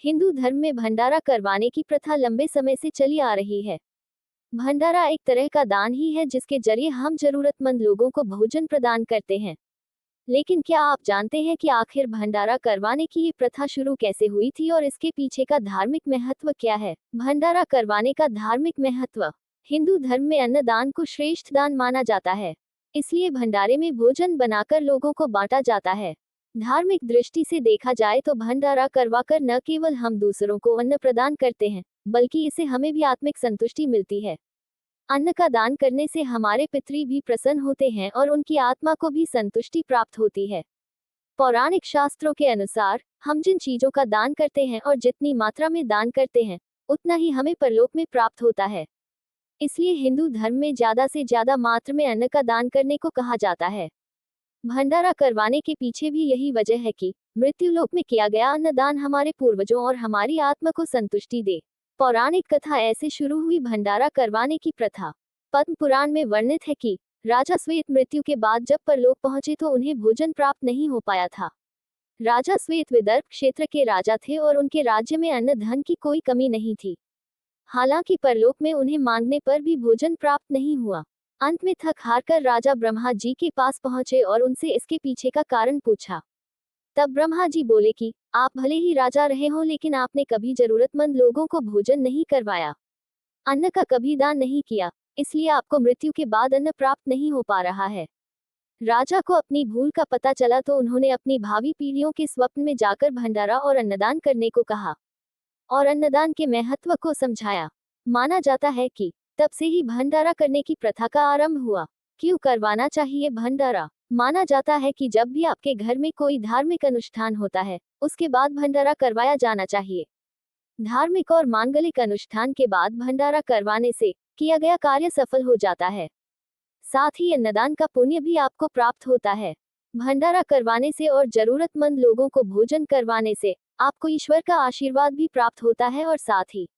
हिंदू धर्म में भंडारा करवाने की प्रथा लंबे समय से चली आ रही है। भंडारा एक तरह का दान ही है जिसके जरिए हम जरूरतमंद लोगों को भोजन प्रदान करते हैं। लेकिन क्या आप जानते हैं कि आखिर भंडारा करवाने की ये प्रथा शुरू कैसे हुई थी और इसके पीछे का धार्मिक महत्व क्या है? भंडारा करवाने का धार्मिक महत्व। हिंदू धर्म में अन्नदान को श्रेष्ठ दान माना जाता है। इसलिए भंडारे में भोजन बनाकर लोगों को बांटा जाता है। धार्मिक दृष्टि से देखा जाए तो भंडारा करवाकर न केवल हम दूसरों को अन्न प्रदान करते हैं, बल्कि इससे हमें भी आत्मिक संतुष्टि मिलती है। अन्न का दान करने से हमारे पितृ भी प्रसन्न होते हैं और उनकी आत्मा को भी संतुष्टि प्राप्त होती है। पौराणिक शास्त्रों के अनुसार हम जिन चीजों का दान करते हैं और जितनी मात्रा में दान करते हैं, उतना ही हमें परलोक में प्राप्त होता है। इसलिए हिंदू धर्म में ज्यादा से ज्यादा मात्रा में अन्न का दान करने को कहा जाता है। भंडारा करवाने के पीछे भी यही वजह है कि मृत्युलोक में किया गया अन्नदान हमारे पूर्वजों और हमारी आत्मा को संतुष्टि दे। पौराणिक कथा ऐसे शुरू हुई भंडारा करवाने की प्रथा। पद्म पुराण में वर्णित है कि राजा श्वेत मृत्यु के बाद जब परलोक पहुंचे तो उन्हें भोजन प्राप्त नहीं हो पाया था। राजा श्वेत विदर्भ क्षेत्र के राजा थे और उनके राज्य में अन्न धन की कोई कमी नहीं थी। हालांकि परलोक में उन्हें मांगने पर भी भोजन प्राप्त नहीं हुआ। अंत में थक हार कर राजा ब्रह्मा जी के पास पहुंचे और उनसे इसके पीछे का कारण पूछा। तब ब्रह्मा जी बोले कि आप भले ही राजा रहे हो, लेकिन आपने कभी जरूरतमंद लोगों को भोजन नहीं करवाया, अन्न का कभी दान नहीं किया, इसलिए आपको मृत्यु के बाद अन्न प्राप्त नहीं हो पा रहा है। राजा को अपनी भूल का पता चला तो उन्होंने अपनी भावी पीढ़ियों के स्वप्न में जाकर भंडारा और अन्नदान करने को कहा और अन्नदान के महत्व को समझाया। माना जाता है कि तब से ही भंडारा करने की प्रथा का आरंभ हुआ। क्यों करवाना चाहिए भंडारा? माना जाता है कि जब भी आपके घर में कोई धार्मिक अनुष्ठान होता है, उसके बाद भंडारा करवाया जाना चाहिए। धार्मिक और मांगलिक अनुष्ठान के बाद भंडारा करवाने से किया गया कार्य सफल हो जाता है। साथ ही अन्नदान का पुण्य भी आपको प्राप्त होता है। भंडारा करवाने से और जरूरतमंद लोगों को भोजन करवाने से आपको ईश्वर का आशीर्वाद भी प्राप्त होता है और साथ ही